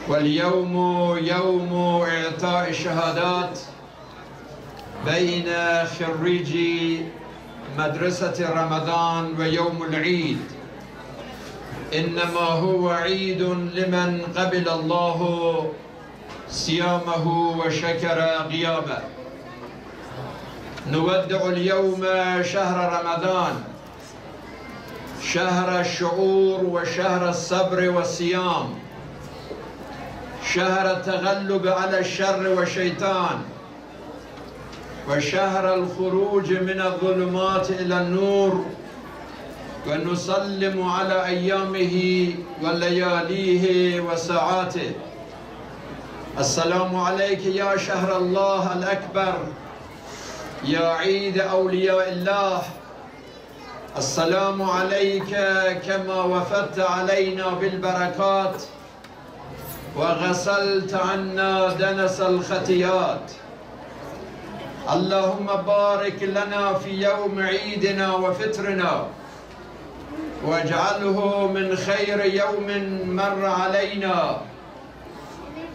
واليوم يوم إعطاء الشهادات بين خريجي مدرسة رمضان ويوم العيد، إنما هو عيد لمن قبل الله صيامه وشكر غيابه. نودع اليوم شهر رمضان، شهر الشعور وشهر الصبر والصيام، شهر التغلب على الشر والشيطان، وشهر الخروج من الظلمات إلى النور، ونسلم على أيامه ولياليه وساعاته. السلام عليك يا شهر الله الأكبر، يا عيد أولياء الله. السلام عليك كما وفدت علينا بالبركات وغسلت عنا دنس الخطيات. اللهم بارك لنا في يوم عيدنا وفطرنا، واجعله من خير يوم مر علينا،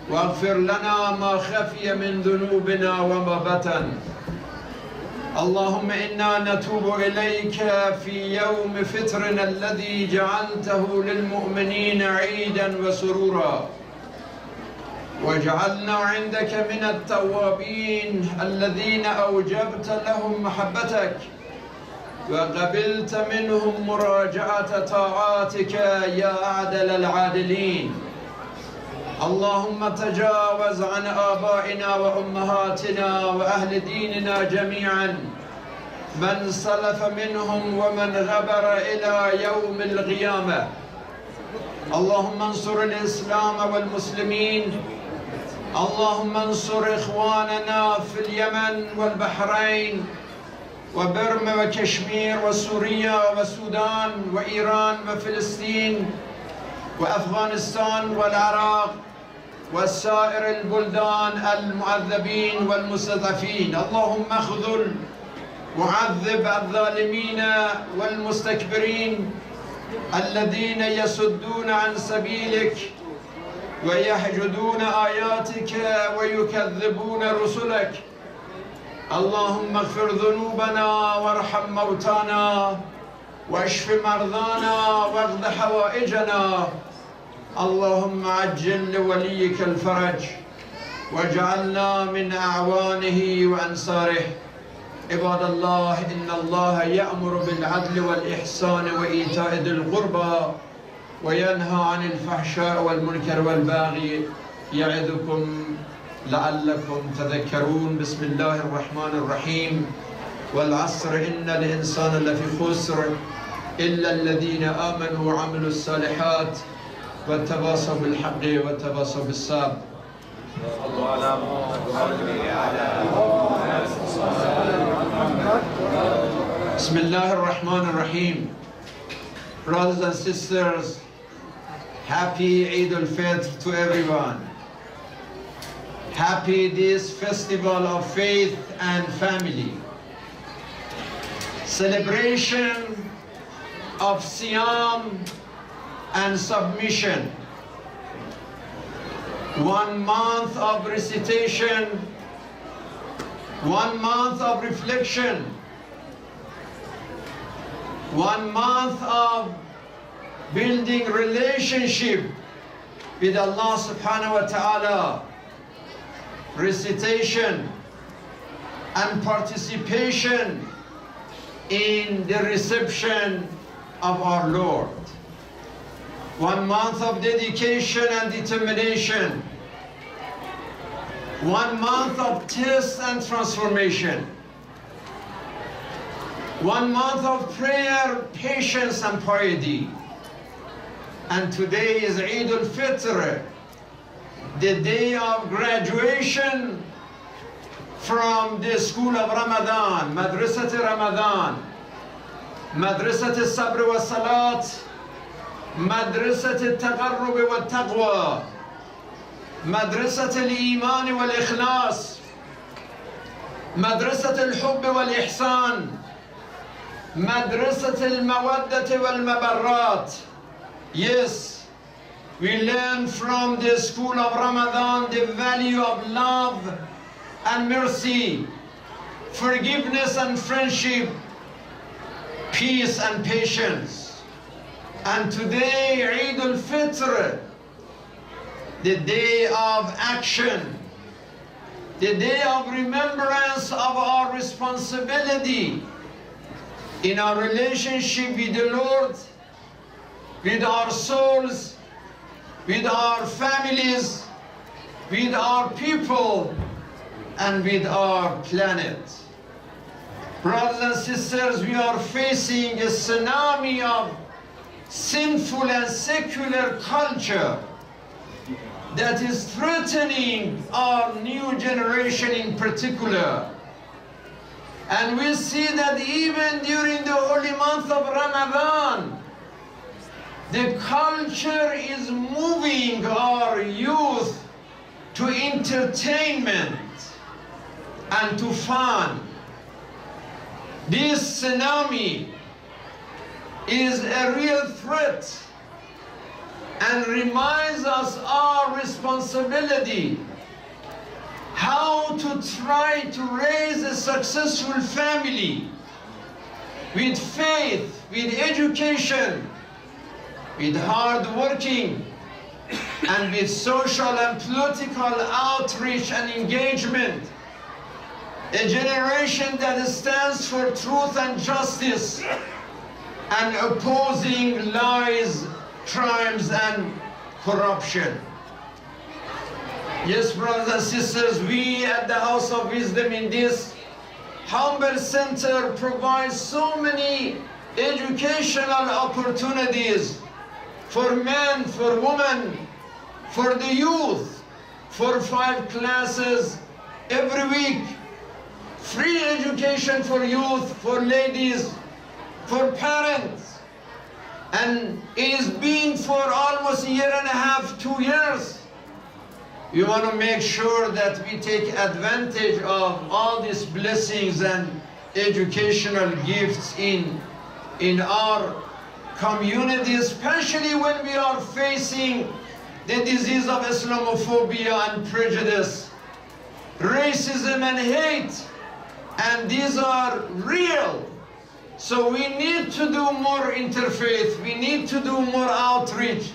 واغفر لنا ما خفي من ذنوبنا وما بطن. اللهم إنا نتوب إليك في يوم فطرنا الذي جعلته للمؤمنين عيدا وسرورا، واجعلنا عندك من التوابين الذين أوجبت لهم محبتك وقبلت منهم مراجعة طاعاتك يا أعدل العادلين. اللهم تجاوز عن آبائنا وأمهاتنا وأهل ديننا جميعا، من سلف منهم ومن غبر إلى يوم القيامة. اللهم انصر الإسلام والمسلمين، اللهم انصر إخواننا في اليمن والبحرين وبرما وكشمير وسوريا والسودان وإيران وفلسطين وأفغانستان والعراق وسائر البلدان المعذبين والمستضعفين. اللهم اخذل وعذب الظالمين والمستكبرين الذين يصدون عن سبيلك ويحجدون آياتك ويكذبون رسلك. اللهم اغفر ذنوبنا وارحم موتانا واشف مرضانا واقض حوائجنا. اللهم عجل لوليك الفرج واجعلنا من أعوانه وأنصاره. عباد الله، إن الله يأمر بالعدل والإحسان وإيتاء ذي القربى وينهى عن الفحشاء والمنكر والبغي يعظكم لعلكم تذكرون. بسم الله الرحمن الرحيم. والعصر إن الإنسان لفي خسر إلا الذين آمنوا وعملوا الصالحات وتواصوا بالحق وتواصوا بالصبر. بسم الله الرحمن الرحيم. Brothers and sisters, happy Eid al-Fitr to everyone. Happy this festival of faith and family. Celebration of Siyam and submission. 1 month of recitation, 1 month of reflection, 1 month of building relationship with Allah subhanahu wa ta'ala, recitation and participation in the reception of our Lord. 1 month of dedication and determination, 1 month of test and transformation, 1 month of prayer, patience and piety. And today is Eid al-Fitr, the day of graduation from the school of Ramadan, Madrasat Ramadan, Madrasat al-Sabr wa Salat, Madrasat al-Taqarrub wa Taqwa, Madrasat al-Iman wal Ikhlas, Madrasat al-Hubb wal Ihsan, Madrasat al-Mawaddat wal Mabarrat. Yes, We learn from the school of Ramadan the value of love and mercy, forgiveness and friendship, peace and patience. And today, Eid al-Fitr, the day of action, the day of remembrance of our responsibility in our relationship with the Lord, with our souls, with our families, with our people, and with our planet. Brothers and sisters, we are facing a tsunami of sinful and secular culture that is threatening our new generation in particular. And we see that even during the holy month of Ramadan, the culture is moving our youth to entertainment and to fun. This tsunami is a real threat and reminds us our responsibility how to try to raise a successful family with faith, with education, with hard working, and with social and political outreach and engagement. A generation that stands for truth and justice and opposing lies, crimes, and corruption. Yes, brothers and sisters, we at the House of Wisdom in this humble center provide so many educational opportunities for men, for women, for the youth, for 5 classes every week. Free education for youth, for ladies, for parents. And it is being for almost a year and a half, 2 years. We want to make sure that we take advantage of all these blessings and educational gifts in our community, especially when we are facing the disease of Islamophobia and prejudice, racism and hate, and these are real. So we need to do more interfaith, we need to do more outreach,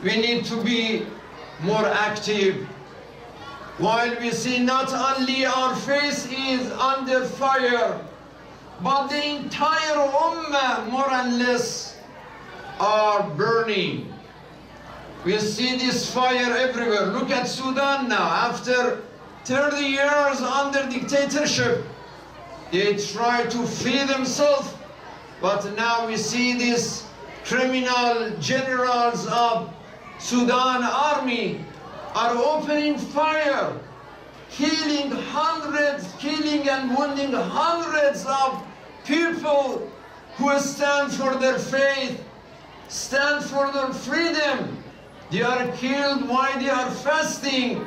we need to be more active. While we see not only our face is under fire, but the entire ummah, more or less, are burning. We see this fire everywhere. Look at Sudan now. After 30 years under dictatorship, they try to free themselves, but now we see these criminal generals of Sudan army are opening fire, killing and wounding hundreds of people who stand for their faith, stand for their freedom. They are killed while they are fasting,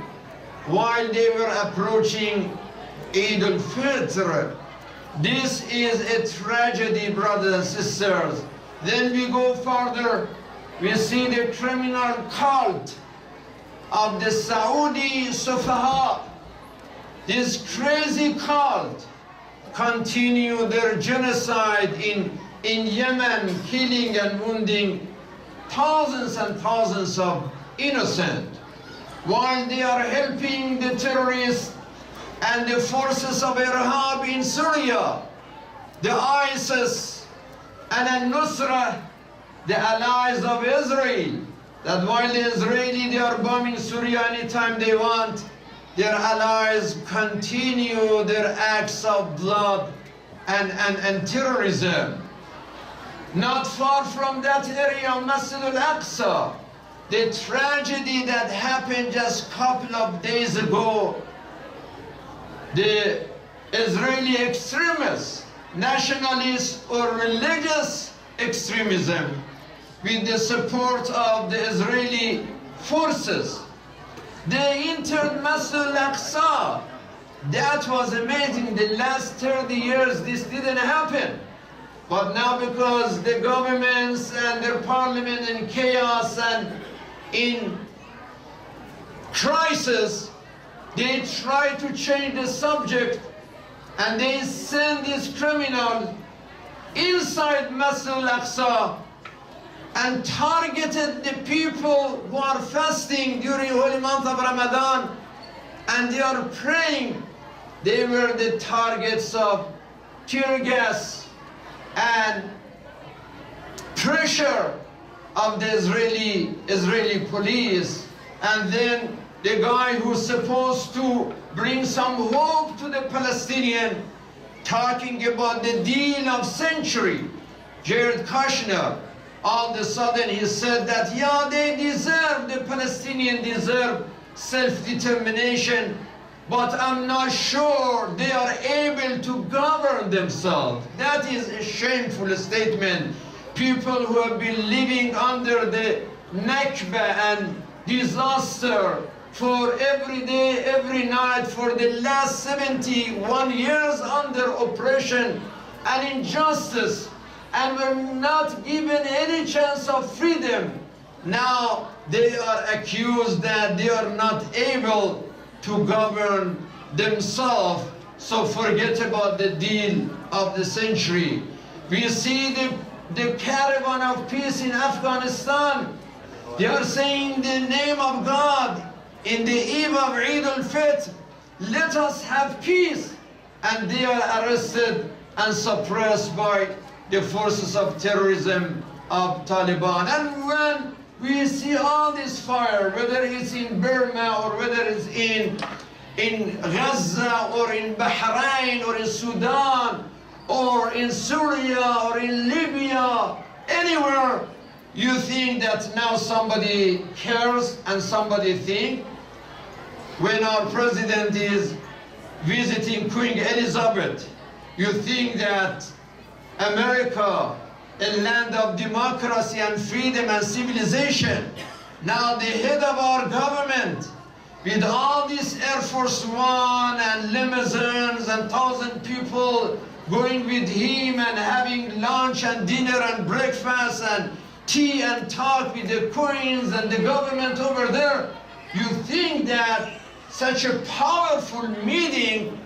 while they were approaching Eid al-Fitr. This is a tragedy, brothers and sisters. Then we go further, we see the criminal cult of the Saudi Sufaha. This crazy cult continue their genocide in Yemen, killing and wounding thousands and thousands of innocent, while they are helping the terrorists and the forces of Irhab in Syria, the ISIS and al-Nusra, the allies of Israel, that while the Israeli, they are bombing Syria anytime they want, their allies continue their acts of blood and terrorism. Not far from that area, Masjid al-Aqsa, the tragedy that happened just a couple of days ago, the Israeli extremists, nationalists or religious extremism, with the support of the Israeli forces, they entered Masjid al-Aqsa. That was amazing. The last 30 years this didn't happen. But now, because the governments and their parliament in chaos and in crisis, they try to change the subject and they send these criminals inside Masjid al-Aqsa and targeted the people who are fasting during holy month of Ramadan and they are praying. They were the targets of tear gas and pressure of the Israeli police. And then the guy who's supposed to bring some hope to the Palestinian, talking about the deal of century, Jared Kushner, all of a sudden he said that, yeah, they deserve, the Palestinians deserve self-determination, but I'm not sure they are able to govern themselves. That is a shameful statement. People who have been living under the Nakba and disaster for every day, every night, for the last 71 years under oppression and injustice, and were not given any chance of freedom. Now they are accused that they are not able to govern themselves. So forget about the deal of the century. We see the caravan of peace in Afghanistan. They are saying the name of God in the eve of Eid al-Fitr, let us have peace. And they are arrested and suppressed by the forces of terrorism of Taliban. And when we see all this fire, whether it's in Burma or whether it's in Gaza or in Bahrain or in Sudan or in Syria or in Libya, anywhere, you think that now somebody cares and somebody thinks. When our president is visiting Queen Elizabeth, you think that America, a land of democracy and freedom and civilization, now the head of our government, with all this Air Force One and limousines and 1,000 people going with him and having lunch and dinner and breakfast and tea and talk with the queens and the government over there, you think that such a powerful meeting,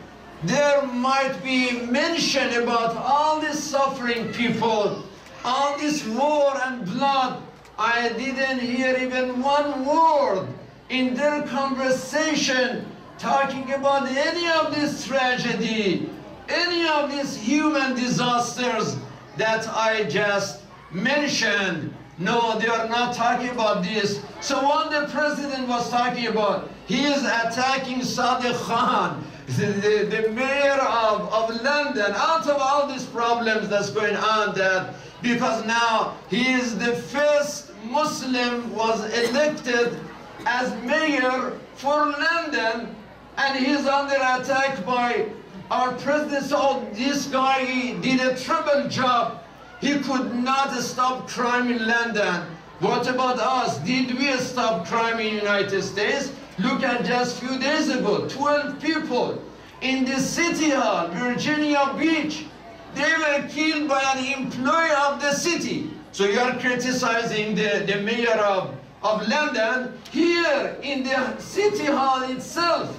there might be mention about all these suffering people, all this war and blood. I didn't hear even one word in their conversation talking about any of this tragedy, any of these human disasters that I just mentioned. No, they are not talking about this. So what the president was talking about, he is attacking Sadiq Khan, the mayor of London, out of all these problems that's going on, that because now he is the first Muslim was elected as mayor for London, and he's under attack by our president. So this guy did a triple job. He could not stop crime in London. What about us? Did we stop crime in the United States? Look at just a few days ago, 12 people in the City Hall, Virginia Beach. They were killed by an employee of the city. So you are criticizing the mayor of London. Here in the City Hall itself,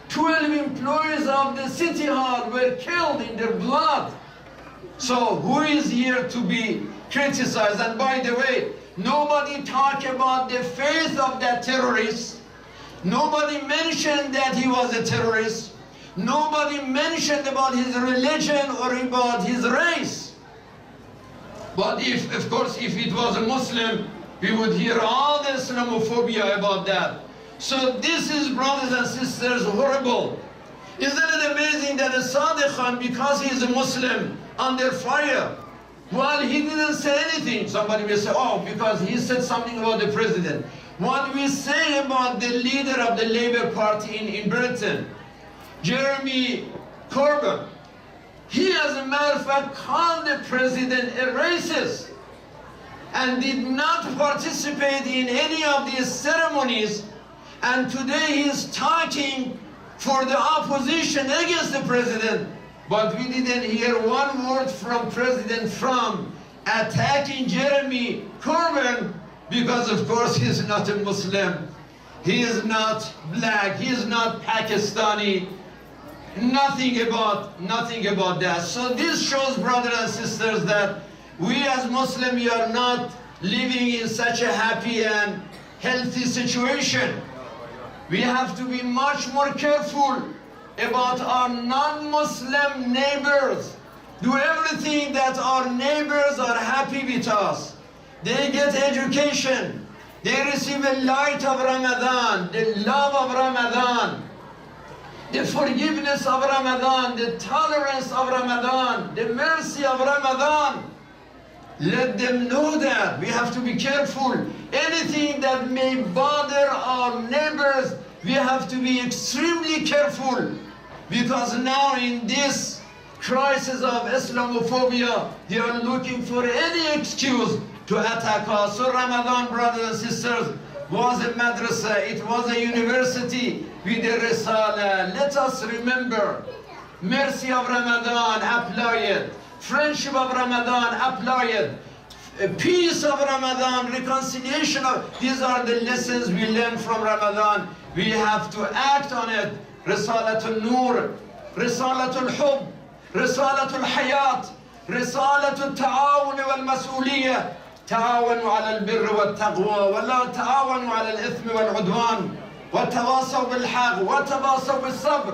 12 employees of the City Hall were killed in their blood. So who is here to be criticized? And by the way, nobody talked about the faith of that terrorist. Nobody mentioned that he was a terrorist. Nobody mentioned about his religion or about his race. But if, of course, if it was a Muslim, we would hear all the Islamophobia about that. So this is, brothers and sisters, horrible. Isn't it amazing that Sadiq Khan, because he is a Muslim, under fire, while he didn't say anything? Somebody will say, oh, because he said something about the president. What we say about the leader of the Labour Party in Britain, Jeremy Corbyn, he, as a matter of fact, called the president a racist and did not participate in any of these ceremonies. And today he is talking for the opposition against the president. But we didn't hear one word from President Trump attacking Jeremy Corbyn because of course he's not a Muslim, he is not black, he is not Pakistani, nothing about that. So this shows, brothers and sisters, that we as Muslims, we are not living in such a happy and healthy situation. We have to be much more careful about our non-Muslim neighbors. Do everything that our neighbors are happy with us. They get education. They receive the light of Ramadan, the love of Ramadan, the forgiveness of Ramadan, the tolerance of Ramadan, the mercy of Ramadan. Let them know that. We have to be careful. Anything that may bother our neighbors, we have to be extremely careful. Because now in this crisis of Islamophobia, they are looking for any excuse to attack us. So Ramadan, brothers and sisters, was a madrasa, it was a university with a risala. Let us remember, mercy of Ramadan, apply it. Friendship of Ramadan, apply it. Peace of Ramadan, reconciliation of, these are the lessons we learn from Ramadan. We have to act on it. Risalatul Nur, Risalatul Hub, Risalatul Hayat, Risalatul Ta'awun wal Mas'uliyah. تعاونوا على البر والتقوى ولا تعاونوا على الإثم والعدوان وتواصوا بالحق وتواصوا بالصبر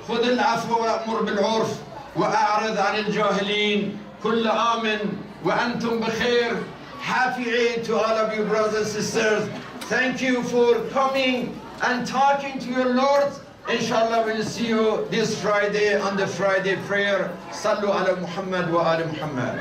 خذ العفو وأمر بالعرف وأعرض عن الجاهلين كل عام وأنتم بخير. Happy Eid to all of you, brothers and sisters. Thank you for coming and talking to your Lord. Inshallah, we'll see you this Friday on the Friday prayer. Sallu ala Muhammad wa ala Muhammad.